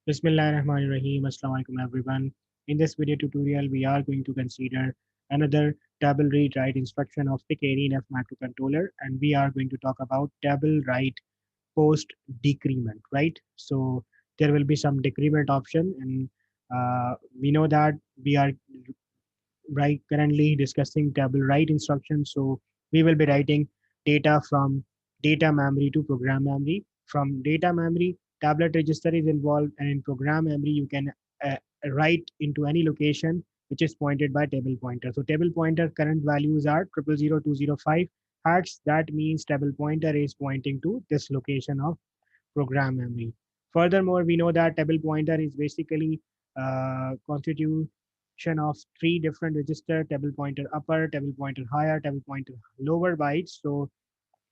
Bismillahirrahmanirrahim. Assalamu alaikum everyone. In this video tutorial, we are going to consider another table read write instruction of PIC18F microcontroller, and we are going to talk about table write post decrement, right? So there will be some decrement option, and we know that we are right currently discussing table write instructions. So we will be writing data from data memory to program memory. From data memory, tablet register is involved, and in program memory, you can uh, write into any location which is pointed by table pointer. So table pointer current values are 000205 hertz. That means table pointer is pointing to this location of program memory. Furthermore, we know that table pointer is basically constitution of three different register: table pointer upper, table pointer higher, table pointer lower bytes. So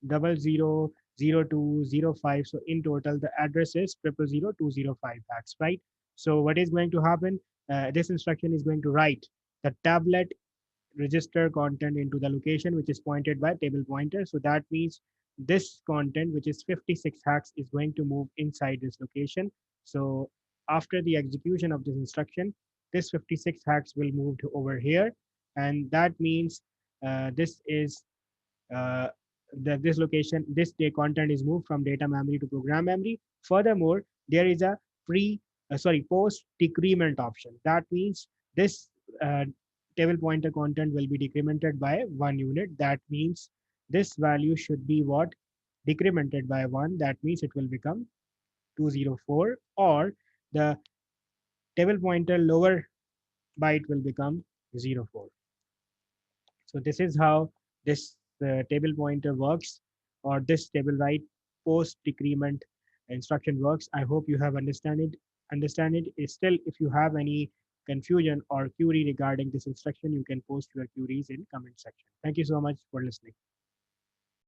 000205. So in total, the address is 000205 hex, right? So what is going to happen? This instruction is going to write the tablet register content into the location which is pointed by table pointer. So that means this content, which is 56 hex, is going to move inside this location. So after the execution of this instruction, this 56 hex will move to over here, and that means this is uh, this location, this day content is moved from data memory to program memory. Furthermore, there is a post decrement option. That means this table pointer content will be decremented by 1 unit. That means this value should be what? Decremented by 1. That means it will become 204, or the table pointer lower byte will become 04. So this is how this table pointer works, or this table write post decrement instruction works. I hope you have understand it. Understand it. Still, if you have any confusion or query regarding this instruction, you can post your queries in comment section. Thank you so much for listening.